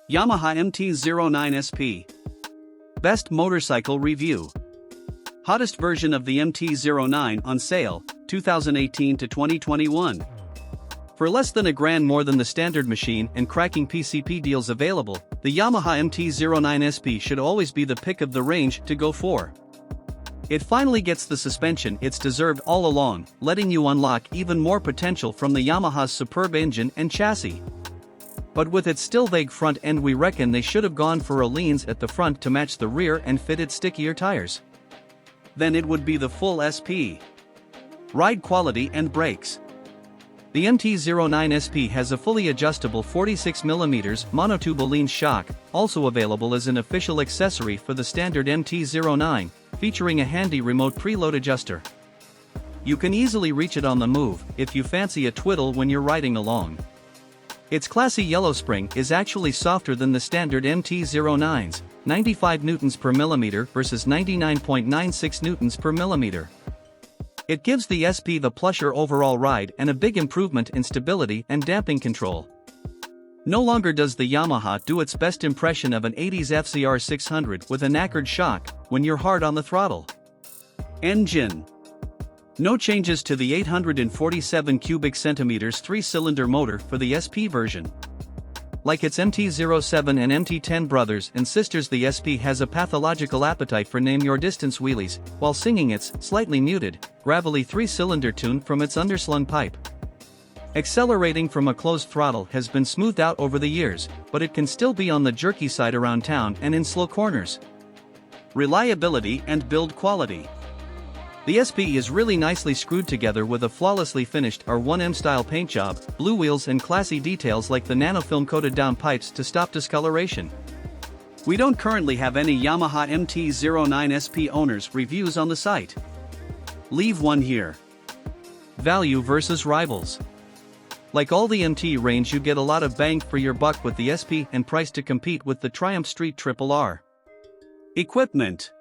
YAMAHA MT-09 SP. Best Motorcycle Review. Hottest version of the MT-09 on sale, 2018 to 2021. For less than $1,000 more than the standard machine and cracking PCP deals available, the YAMAHA MT-09 SP should always be the pick of the range to go for. It finally gets the suspension it's deserved all along, letting you unlock even more potential from the Yamaha's superb engine and chassis. But with its still vague front end, we reckon they should have gone for Ohlins at the front to match the rear and fitted stickier tires. Then it would be the full SP. Ride quality and brakes. The MT-09 SP has a fully adjustable 46mm monotube Ohlins shock, also available as an official accessory for the standard MT-09, featuring a handy remote preload adjuster. You can easily reach it on the move if you fancy a twiddle when you're riding along. Its classy yellow spring is actually softer than the standard MT-09's, 95 newtons per millimeter versus 99.96 newtons per millimeter. It gives the SP the plusher overall ride and a big improvement in stability and damping control. No longer does the Yamaha do its best impression of an 80s FCR 600 with a knackered shock when you're hard on the throttle. Engine. No changes to the 847 cubic centimeters 3-cylinder motor for the SP version. Like its MT-07 and MT-10 brothers and sisters, the SP has a pathological appetite for name your distance wheelies, while singing its slightly muted, gravelly 3-cylinder tune from its underslung pipe. Accelerating from a closed throttle has been smoothed out over the years, but it can still be on the jerky side around town and in slow corners. Reliability and build quality. The SP is really nicely screwed together with a flawlessly finished R1M style paint job, blue wheels and classy details like the nanofilm coated down pipes to stop discoloration. We don't currently have any Yamaha MT-09 SP owners reviews on the site. Leave one here. Value versus rivals. Like all the MT range, you get a lot of bang for your buck with the SP and price to compete with the Triumph Street RRR. Equipment.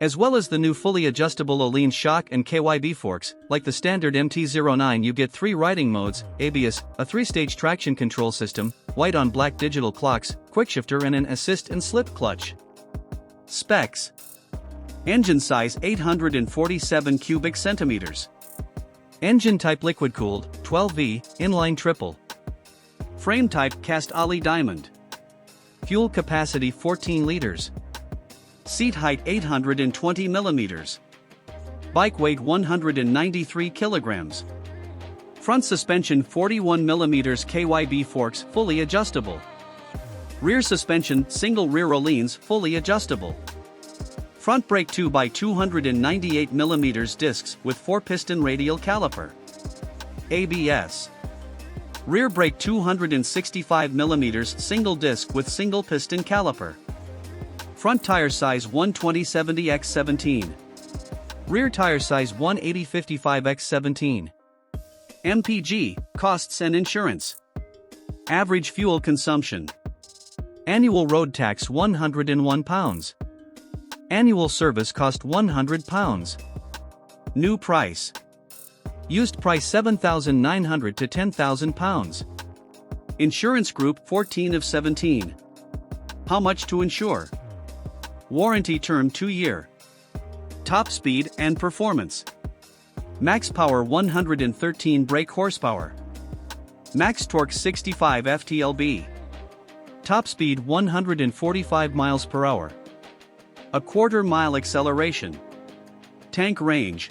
As well as the new fully adjustable Ohlins shock and KYB forks, like the standard MT-09, you get 3 riding modes: ABS, a 3-stage traction control system, white on black digital clocks, quickshifter and an assist and slip clutch. Specs. Engine size 847 cubic centimeters. Engine type liquid cooled, 12V, inline triple. Frame type cast Ali diamond. Fuel capacity 14 liters. Seat height 820 millimeters. Bike weight 193 kilograms. Front suspension 41 millimeters KYB forks fully adjustable. Rear suspension single rear Ohlins fully adjustable. Front brake 2x 298 millimeters discs with 4-piston radial caliper. ABS. Rear brake 265 millimeters single disc with single piston caliper. Front tire size 120/70x17. Rear tire size 180/55x17. MPG, costs and insurance. Average fuel consumption. Annual road tax £101. Annual service cost £100. New price. Used price £7,900 to £10,000. Insurance group 14 of 17. How much to insure? Warranty term 2-year. Top speed and performance. Max power 113 brake horsepower. Max torque 65 ft-lb. Top speed 145 miles per hour. A quarter mile acceleration. Tank range